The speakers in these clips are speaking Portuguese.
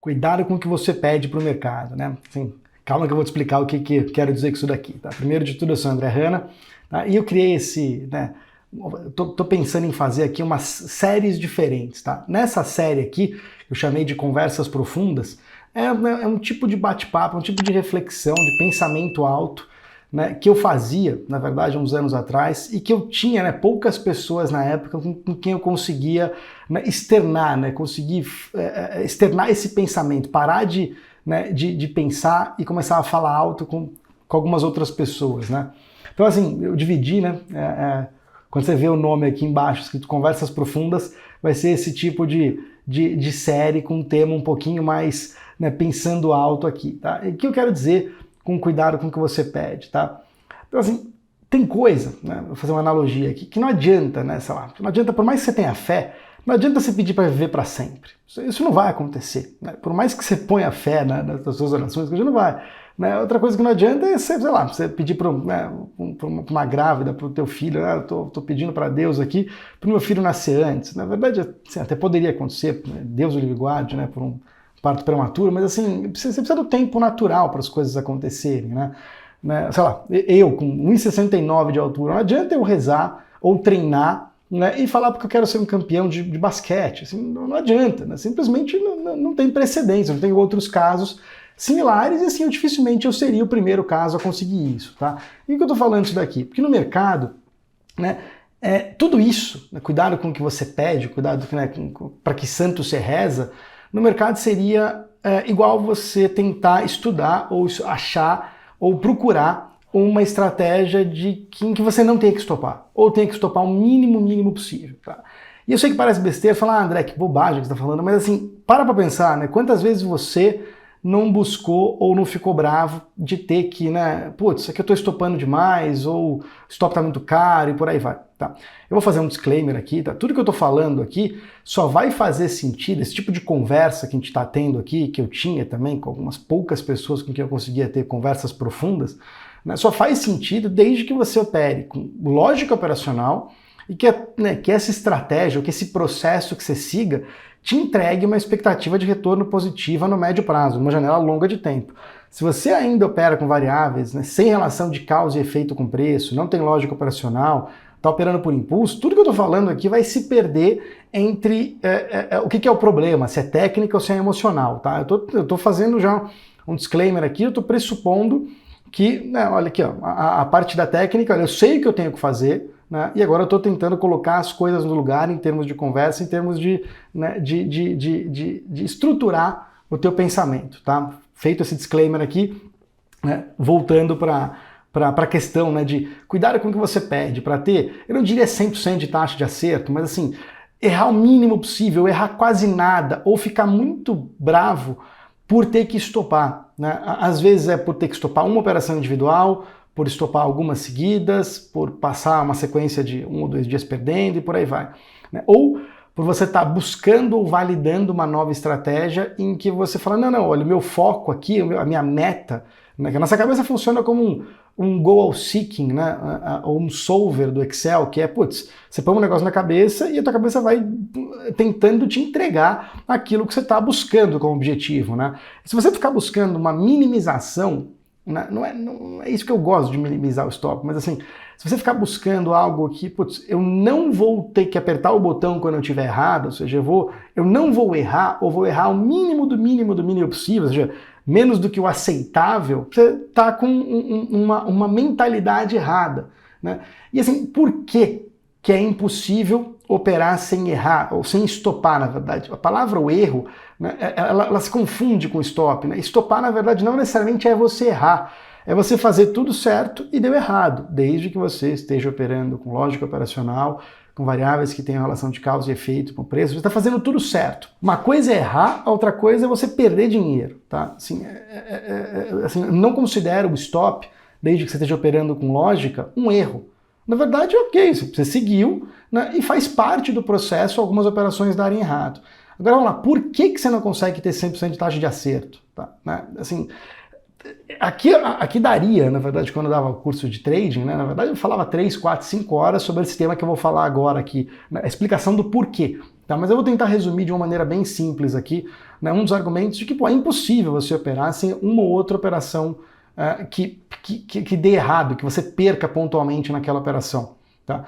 Cuidado com o que você pede para o mercado, né? Assim, calma que eu vou te explicar o que eu quero dizer com isso daqui, tá? Primeiro de tudo, eu sou o André Hanna, tá? E eu criei tô pensando em fazer aqui umas séries diferentes, tá? Nessa série aqui, eu chamei de Conversas Profundas, é um tipo de bate-papo, um tipo de reflexão, de pensamento alto, né, que eu fazia, na verdade, uns anos atrás, e que eu tinha, né, poucas pessoas na época com quem eu conseguia, né, externar, né, conseguir externar esse pensamento, parar de pensar e começar a falar alto com algumas outras pessoas, né. Então, assim, eu dividi, né, quando você vê o nome aqui embaixo, escrito Conversas Profundas, vai ser esse tipo de série com um tema um pouquinho mais, né, pensando alto aqui, tá? E o que eu quero dizer com cuidado com o que você pede, tá? Então, assim, tem coisa, né, vou fazer uma analogia aqui, que não adianta, né, sei lá, não adianta, por mais que você tenha fé, não adianta você pedir para viver para sempre. Isso não vai acontecer, né? Por mais que você ponha fé, né, nas suas orações, não vai. Né? Outra coisa que não adianta é, sei lá, você pedir para uma grávida, para o teu filho, né? Eu tô pedindo para Deus aqui, para o meu filho nascer antes. Na verdade, assim, até poderia acontecer, né? Deus o livre guarde, né, por um parto prematuro, mas assim, você precisa do tempo natural para as coisas acontecerem, né? Sei lá, eu com 1,69 de altura, não adianta eu rezar ou treinar, né, e falar porque eu quero ser um campeão de basquete. Assim, não adianta, né? Simplesmente não tem precedência, não tem outros casos similares, e assim, dificilmente eu seria o primeiro caso a conseguir isso, tá? E o que eu tô falando isso daqui? Porque no mercado, né, tudo isso, né, cuidado com o que você pede, cuidado, né, para que santo você reza, no mercado seria igual você tentar estudar ou achar ou procurar uma estratégia em que você não tem que estopar, ou tem que estopar o mínimo possível, tá? E eu sei que parece besteira falar, André, que bobagem que você está falando, mas assim, para pensar, né, quantas vezes você não buscou ou não ficou bravo de ter que, né, putz, isso aqui eu estou estopando demais, ou o stop está muito caro e por aí vai, tá? Eu vou fazer um disclaimer aqui, tá? Tudo que eu estou falando aqui só vai fazer sentido, esse tipo de conversa que a gente está tendo aqui, que eu tinha também com algumas poucas pessoas com quem eu conseguia ter conversas profundas, né, só faz sentido desde que você opere com lógica operacional e que essa estratégia, ou que esse processo que você siga, te entregue uma expectativa de retorno positiva no médio prazo, uma janela longa de tempo. Se você ainda opera com variáveis, né, sem relação de causa e efeito com preço, não tem lógica operacional, está operando por impulso, tudo que eu estou falando aqui vai se perder entre o que é o problema, se é técnica ou se é emocional, tá? Eu estou fazendo já um disclaimer aqui, eu estou pressupondo que, né, olha aqui, ó, a parte da técnica, olha, eu sei o que eu tenho que fazer, né, e agora eu estou tentando colocar as coisas no lugar em termos de conversa, em termos de estruturar o teu pensamento, tá? Feito esse disclaimer aqui, né, voltando para a questão, né, de cuidado com o que você pede, para ter, eu não diria 100% de taxa de acerto, mas assim, errar o mínimo possível, errar quase nada, ou ficar muito bravo por ter que estopar, né? Às vezes é por ter que estopar uma operação individual, por estopar algumas seguidas, por passar uma sequência de 1 ou 2 dias perdendo e por aí vai, né? Ou por você estar buscando ou validando uma nova estratégia em que você fala, não, olha, o meu foco aqui, a minha meta, né, que a nossa cabeça funciona como um goal seeking, né, ou um solver do Excel, que é, putz, você põe um negócio na cabeça e a tua cabeça vai tentando te entregar aquilo que você está buscando como objetivo, né? Se você ficar buscando uma minimização, né, não é isso que eu gosto de minimizar o stop, mas assim, se você ficar buscando algo que, putz, eu não vou ter que apertar o botão quando eu estiver errado, ou seja, eu não vou errar, ou vou errar o mínimo do mínimo possível, ou seja, menos do que o aceitável, você está com uma mentalidade errada, né? E assim, por que é impossível operar sem errar, ou sem estopar, na verdade? A palavra o erro, né, ela se confunde com stop, né? Estopar, na verdade, não necessariamente é você errar, é você fazer tudo certo e deu errado, desde que você esteja operando com lógica operacional, com variáveis que tenham relação de causa e efeito com o preço, você está fazendo tudo certo. Uma coisa é errar, a outra coisa é você perder dinheiro, tá? Assim, assim, eu não considero o stop, desde que você esteja operando com lógica, um erro. Na verdade, ok, você seguiu, né, e faz parte do processo algumas operações darem errado. Agora vamos lá, por que você não consegue ter 100% de taxa de acerto? Tá? Né? Assim, aqui daria, na verdade, quando eu dava o curso de trading, né, na verdade eu falava 3, 4, 5 horas sobre esse tema que eu vou falar agora aqui, né, a explicação do porquê. Tá? Mas eu vou tentar resumir de uma maneira bem simples aqui, né, um dos argumentos de que é impossível você operar sem uma ou outra operação que dê errado, que você perca pontualmente naquela operação. Tá?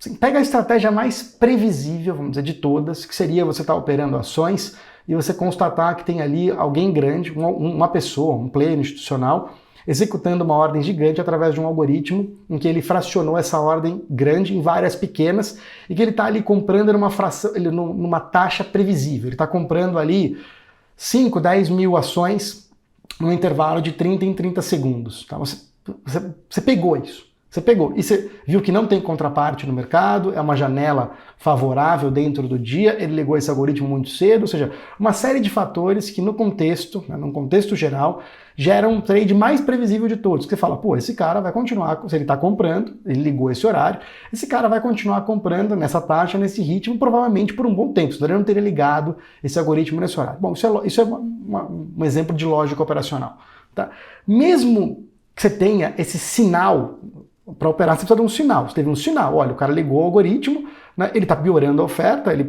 Assim, pega a estratégia mais previsível, vamos dizer, de todas, que seria você estar operando ações e você constatar que tem ali alguém grande, uma pessoa, um player institucional, executando uma ordem gigante através de um algoritmo em que ele fracionou essa ordem grande em várias pequenas e que ele está ali comprando numa taxa previsível. Ele está comprando ali 5, 10 mil ações num intervalo de 30 em 30 segundos. Tá? Você pegou isso. Você pegou e você viu que não tem contraparte no mercado, é uma janela favorável dentro do dia, ele ligou esse algoritmo muito cedo, ou seja, uma série de fatores que no contexto, né, num contexto geral, geram um trade mais previsível de todos. Você fala, pô, esse cara vai continuar, se ele está comprando, ele ligou esse horário, esse cara vai continuar comprando nessa taxa, nesse ritmo, provavelmente por um bom tempo, senão ele não teria ligado esse algoritmo nesse horário. Bom, isso é um exemplo de lógica operacional. Tá? Mesmo que você tenha esse sinal, para operar você precisa de um sinal. Você teve um sinal, olha, o cara ligou o algoritmo, né, ele está piorando a oferta, ele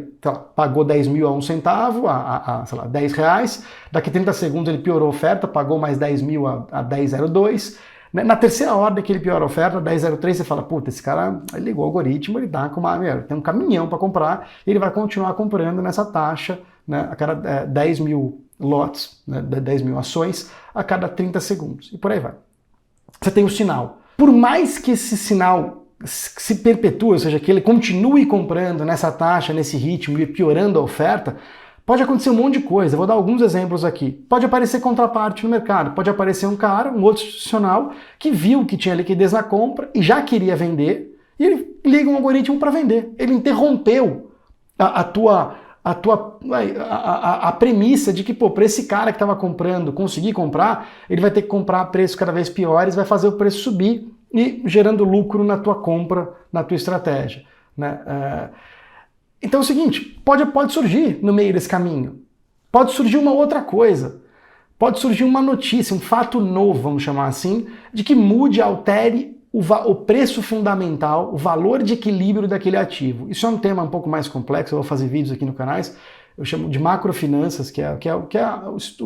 pagou 10 mil a 1 centavo, sei lá, 10 reais, daqui 30 segundos ele piorou a oferta, pagou mais 10 mil a 10,02, né, na terceira ordem que ele piora a oferta, 10,03, você fala, puta, esse cara ele ligou o algoritmo, ele dá com tem um caminhão para comprar, e ele vai continuar comprando nessa taxa, né, a cada 10 mil lotes, né, 10 mil ações, a cada 30 segundos, e por aí vai. Você tem o sinal. Por mais que esse sinal se perpetue, ou seja, que ele continue comprando nessa taxa, nesse ritmo e piorando a oferta, pode acontecer um monte de coisa. Eu vou dar alguns exemplos aqui. Pode aparecer contraparte no mercado, pode aparecer um cara, um outro institucional, que viu que tinha liquidez na compra e já queria vender, e ele liga um algoritmo para vender. Ele interrompeu a premissa de que, pô, para esse cara que estava comprando conseguir comprar, ele vai ter que comprar a preços cada vez piores, vai fazer o preço subir e gerando lucro na tua compra, na tua estratégia. Né? Então é o seguinte, pode surgir no meio desse caminho, pode surgir uma outra coisa, pode surgir uma notícia, um fato novo, vamos chamar assim, de que mude, altere o preço fundamental, o valor de equilíbrio daquele ativo. Isso é um tema um pouco mais complexo, eu vou fazer vídeos aqui no canal, eu chamo de macrofinanças, que é o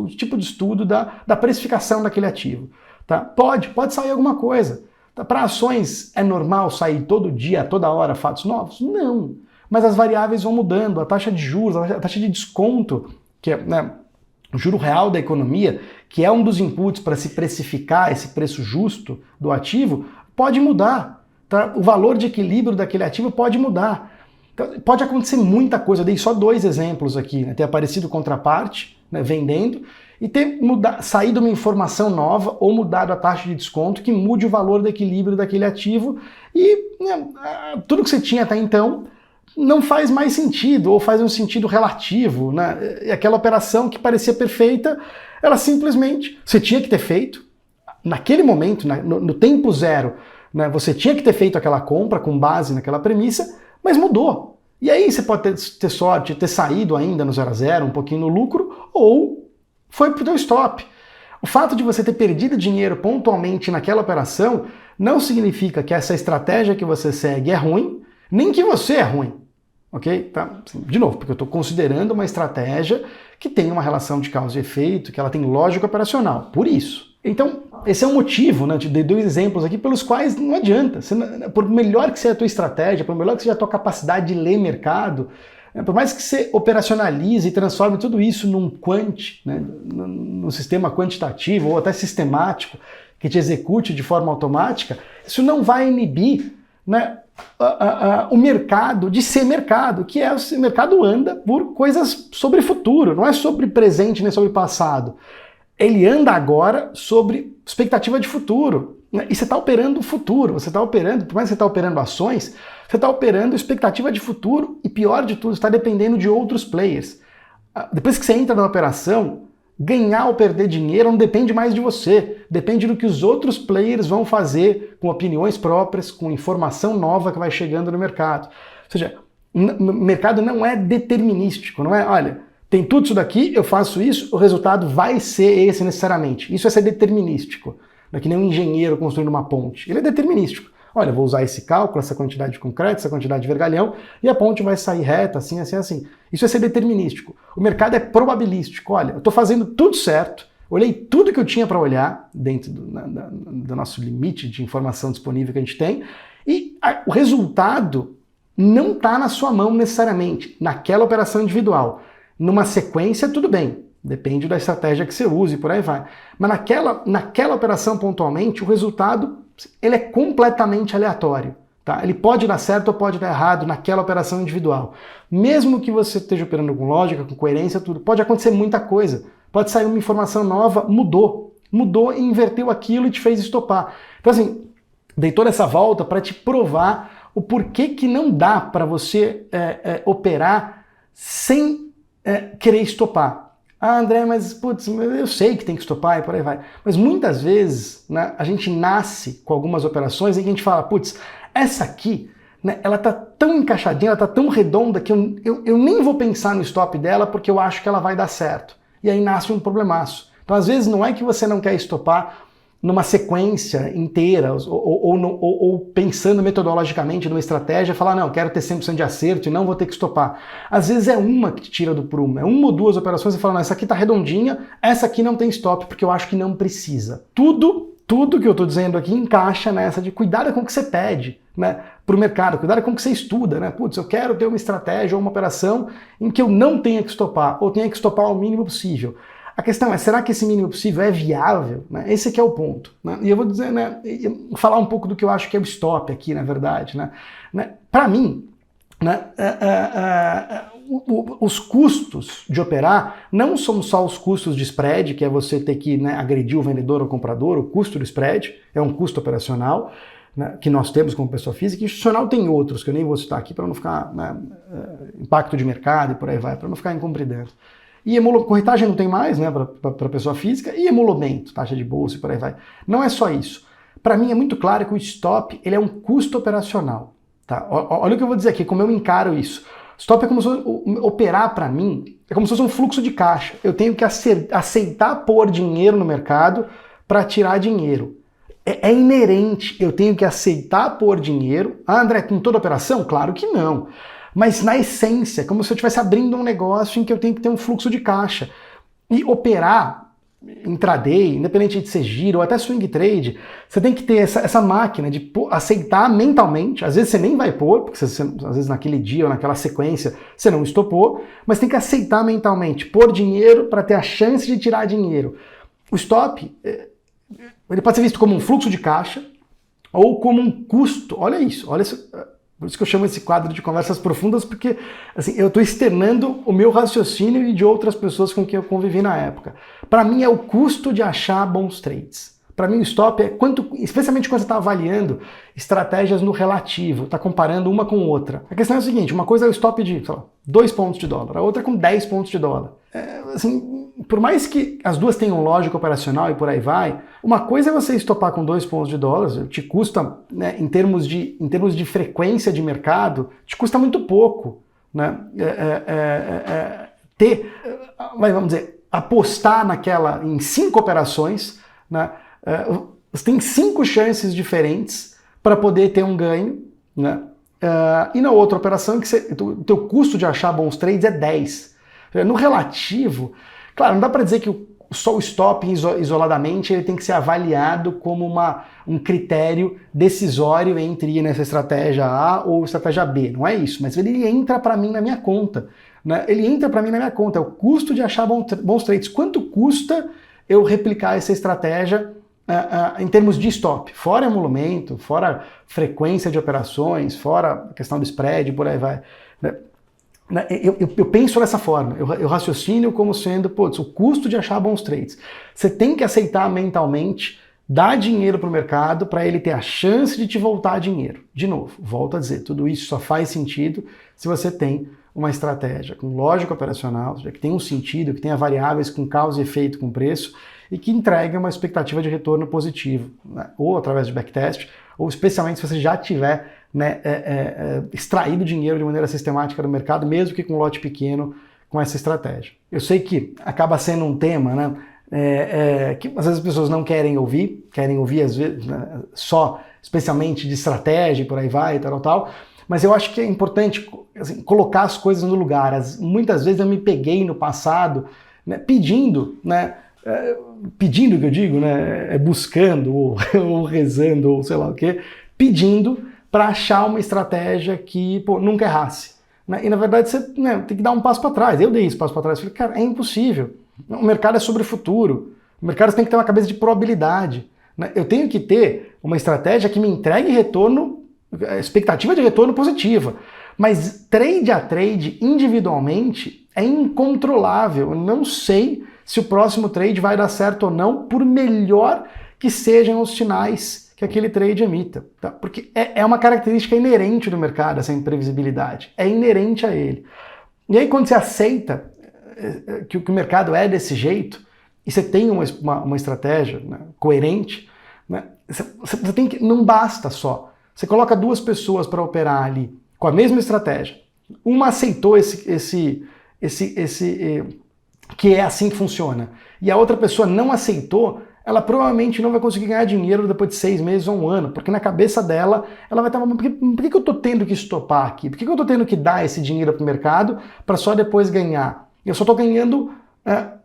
tipo de estudo da precificação daquele ativo. Tá? Pode sair alguma coisa. Tá? Para ações é normal sair todo dia, toda hora, fatos novos? Não. Mas as variáveis vão mudando, a taxa de juros, a taxa de desconto, que é, né, o juro real da economia, que é um dos inputs para se precificar esse preço justo do ativo, pode mudar, tá? O valor de equilíbrio daquele ativo pode mudar. Então, pode acontecer muita coisa. Eu dei só 2 exemplos aqui, né? Ter aparecido contraparte, né, vendendo, e ter saído uma informação nova ou mudado a taxa de desconto que mude o valor do equilíbrio daquele ativo e, né, tudo que você tinha até então não faz mais sentido, ou faz um sentido relativo. Né? E aquela operação que parecia perfeita, ela simplesmente, você tinha que ter feito, naquele momento, no tempo zero, né, você tinha que ter feito aquela compra com base naquela premissa, mas mudou. E aí você pode ter sorte de ter saído ainda no 0 a 0, um pouquinho no lucro, ou foi pro teu stop. O fato de você ter perdido dinheiro pontualmente naquela operação não significa que essa estratégia que você segue é ruim, nem que você é ruim. Ok? Tá? De novo, porque eu estou considerando uma estratégia que tem uma relação de causa e efeito, que ela tem lógica operacional. Por isso. Então, esse é um motivo, né, de 2 exemplos aqui pelos quais não adianta. Por melhor que seja a tua estratégia, por melhor que seja a tua capacidade de ler mercado, por mais que você operacionalize e transforme tudo isso num quant, né, num sistema quantitativo ou até sistemático, que te execute de forma automática, isso não vai inibir, né, o mercado de ser mercado, que é o mercado anda por coisas sobre futuro, não é sobre presente nem sobre passado. Ele anda agora sobre expectativa de futuro. Né? E você está operando o futuro, você está operando, por mais que você está operando ações, você está operando expectativa de futuro e, pior de tudo, está dependendo de outros players. Depois que você entra na operação, ganhar ou perder dinheiro não depende mais de você, depende do que os outros players vão fazer com opiniões próprias, com informação nova que vai chegando no mercado. Ou seja, o mercado não é determinístico, não é, olha, tem tudo isso daqui, eu faço isso, o resultado vai ser esse necessariamente. Isso é ser determinístico. Não é que nem um engenheiro construindo uma ponte. Ele é determinístico. Olha, vou usar esse cálculo, essa quantidade de concreto, essa quantidade de vergalhão, e a ponte vai sair reta, assim, assim, assim. Isso é ser determinístico. O mercado é probabilístico. Olha, eu estou fazendo tudo certo, olhei tudo que eu tinha para olhar, dentro do nosso limite de informação disponível que a gente tem, e o resultado não está na sua mão necessariamente, naquela operação individual. Numa sequência, tudo bem, depende da estratégia que você use e por aí vai. Mas naquela operação pontualmente, o resultado ele é completamente aleatório. Tá? Ele pode dar certo ou pode dar errado naquela operação individual. Mesmo que você esteja operando com lógica, com coerência, tudo, pode acontecer muita coisa. Pode sair uma informação nova, mudou e inverteu aquilo e te fez estopar. Então assim, dei toda essa volta para te provar o porquê que não dá para você operar sem querer estopar. Ah, André, mas putz, eu sei que tem que estopar e por aí vai. Mas muitas vezes, né, a gente nasce com algumas operações em que a gente fala, putz, essa aqui, né, ela tá tão encaixadinha, ela tá tão redonda que eu nem vou pensar no stop dela porque eu acho que ela vai dar certo. E aí nasce um problemaço. Então, às vezes, não é que você não quer estopar numa sequência inteira, ou pensando metodologicamente numa estratégia, falar, não, quero ter 100% de acerto e não vou ter que estopar. Às vezes é uma que te tira do prumo, é uma ou duas operações e fala, não, essa aqui tá redondinha, essa aqui não tem stop, porque eu acho que não precisa. Tudo que eu estou dizendo aqui encaixa nessa de cuidado com o que você pede, né, para o mercado, cuidado com o que você estuda, né? Putz, eu quero ter uma estratégia ou uma operação em que eu não tenha que estopar, ou tenha que estopar o mínimo possível. A questão é, será que esse mínimo possível é viável? Né? Esse aqui é o ponto. Né? E eu vou dizer, né, falar um pouco do que eu acho que é o stop aqui, na verdade. Né? Para mim, né, os custos de operar não são só os custos de spread, que é você ter que, né, agredir o vendedor ou o comprador. O custo do spread é um custo operacional, né, que nós temos como pessoa física. Institucional tem outros, que eu nem vou citar aqui para não ficar, né, impacto de mercado e por aí vai, para não ficar incompridendo. E corretagem não tem mais, né, para pessoa física, e emolumento, taxa de bolsa e por aí vai. Não é só isso. Para mim é muito claro que o stop ele é um custo operacional. Tá? Olha o que eu vou dizer aqui, como eu encaro isso. Stop é como se operar para mim, é como se fosse um fluxo de caixa. Eu tenho que aceitar pôr dinheiro no mercado para tirar dinheiro. É inerente, eu tenho que aceitar pôr dinheiro. Ah, André, com toda operação? Claro que não. Mas na essência, é como se eu estivesse abrindo um negócio em que eu tenho que ter um fluxo de caixa. E operar intraday, independente de ser giro ou até swing trade, você tem que ter essa máquina de aceitar mentalmente. Às vezes você nem vai pôr, porque às vezes naquele dia ou naquela sequência você não estopou, mas tem que aceitar mentalmente, pôr dinheiro para ter a chance de tirar dinheiro. O stop, ele pode ser visto como um fluxo de caixa ou como um custo. Olha isso, olha isso. Por isso que eu chamo esse quadro de conversas profundas, porque assim, eu estou externando o meu raciocínio e de outras pessoas com quem eu convivi na época. Para mim é o custo de achar bons trades. Para mim o stop é quanto, especialmente quando você está avaliando estratégias no relativo, está comparando uma com outra. A questão é a seguinte, uma coisa é o stop de, sei lá, 2 pontos de dólar, a outra é com 10 pontos de dólar. Assim, por mais que as duas tenham lógica operacional e por aí vai, uma coisa é você estopar com 2 pontos de dólar, te custa, né, em termos de frequência de mercado, te custa muito pouco, né, vamos dizer, apostar em 5 operações, né, você tem 5 chances diferentes para poder ter um ganho, né, e na outra operação que o teu custo de achar bons trades é 10. No relativo, claro, não dá para dizer que só o stop isoladamente ele tem que ser avaliado como um critério decisório entre ir nessa estratégia A ou estratégia B. Não é isso, mas ele entra para mim na minha conta. Né? Ele entra para mim na minha conta, é o custo de achar bons trades. Quanto custa eu replicar essa estratégia em termos de stop? Fora emolumento, fora frequência de operações, fora a questão do spread, por aí vai. Né? Eu penso dessa forma, eu raciocino como sendo, putz, o custo de achar bons trades. Você tem que aceitar mentalmente, dar dinheiro para o mercado para ele ter a chance de te voltar dinheiro. De novo, volto a dizer, tudo isso só faz sentido se você tem uma estratégia com lógica operacional, que tem um sentido, que tenha variáveis com causa e efeito com preço e que entregue uma expectativa de retorno positivo, né? Ou através de backtest, ou especialmente se você já tiver, né, extraído dinheiro de maneira sistemática do mercado, mesmo que com um lote pequeno, com essa estratégia. Eu sei que acaba sendo um tema, né, que às vezes as pessoas não querem ouvir às vezes, né, só especialmente de estratégia e por aí vai, tal. Mas eu acho que é importante assim, colocar as coisas no lugar. Muitas vezes eu me peguei no passado, né, pedindo, né, pedindo que eu digo, né, buscando ou rezando ou sei lá o quê, pedindo para achar uma estratégia que pô, nunca errasse. Né? E na verdade você né, tem que dar um passo para trás. Eu dei esse passo para trás. Falei, cara, é impossível. O mercado é sobre o futuro. O mercado tem que ter uma cabeça de probabilidade. Né? Eu tenho que ter uma estratégia que me entregue retorno, expectativa de retorno positiva. Mas trade a trade, individualmente, é incontrolável. Eu não sei se o próximo trade vai dar certo ou não, por melhor que sejam os sinais que aquele trade emita. Tá? Porque é uma característica inerente do mercado, essa imprevisibilidade. É inerente a ele. E aí quando você aceita que o mercado é desse jeito, e você tem uma estratégia né, coerente, né, você tem que. Não basta só. Você coloca duas pessoas para operar ali com a mesma estratégia. Uma aceitou que é assim que funciona, e a outra pessoa não aceitou, ela provavelmente não vai conseguir ganhar dinheiro depois de 6 meses ou um ano, porque na cabeça dela, ela vai estar falando, por que eu estou tendo que estopar aqui? Por que eu estou tendo que dar esse dinheiro para o mercado para só depois ganhar? Eu só estou ganhando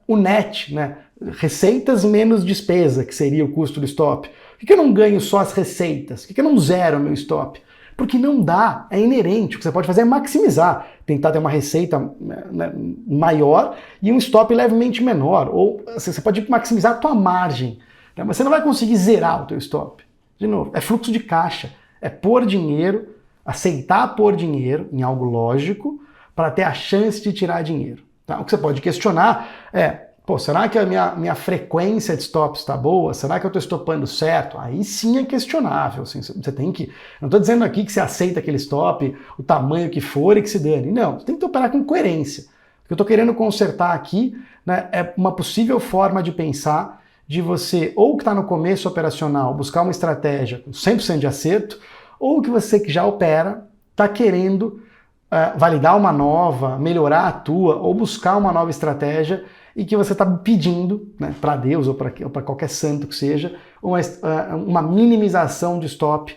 o net, né? Receitas menos despesa, que seria o custo do stop. Por que eu não ganho só as receitas? Por que eu não zero o meu stop? Porque não dá, é inerente. O que você pode fazer é maximizar, tentar ter uma receita né, maior e um stop levemente menor. Ou você pode maximizar a tua margem, né, mas você não vai conseguir zerar o teu stop. De novo, é fluxo de caixa, é pôr dinheiro, aceitar pôr dinheiro em algo lógico para ter a chance de tirar dinheiro. Tá? O que você pode questionar é, pô, será que a minha frequência de stops está boa? Será que eu estou estopando certo? Aí sim é questionável. Assim, você tem que. Não estou dizendo aqui que você aceita aquele stop, o tamanho que for e que se dane. Não, você tem que operar com coerência. O que eu estou querendo consertar aqui né, é uma possível forma de pensar de você, ou que está no começo operacional, buscar uma estratégia com 100% de acerto, ou que você que já opera está querendo validar uma nova, melhorar a tua, ou buscar uma nova estratégia e que você está pedindo né, para Deus ou para qualquer santo que seja, uma minimização de stop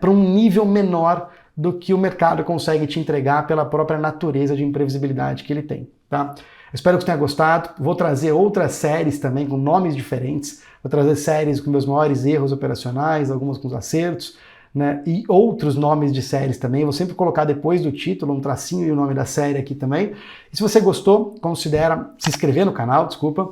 para um nível menor do que o mercado consegue te entregar pela própria natureza de imprevisibilidade que ele tem. Tá? Espero que você tenha gostado. Vou trazer outras séries também com nomes diferentes. Vou trazer séries com meus maiores erros operacionais, algumas com os acertos, né, e outros nomes de séries também. Vou sempre colocar depois do título um tracinho e o nome da série aqui também. E se você gostou, considera se inscrever no canal, desculpa,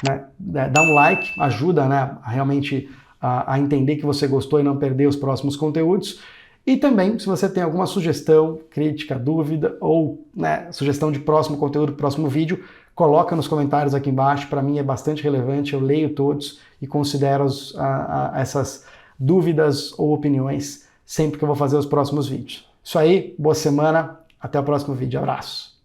né, dá um like, ajuda né, realmente a entender que você gostou e não perder os próximos conteúdos. E também, se você tem alguma sugestão, crítica, dúvida ou né, sugestão de próximo conteúdo, próximo vídeo, coloca nos comentários aqui embaixo. Para mim é bastante relevante, eu leio todos e considero essas dúvidas ou opiniões sempre que eu vou fazer os próximos vídeos. Isso aí, boa semana, até o próximo vídeo, abraço!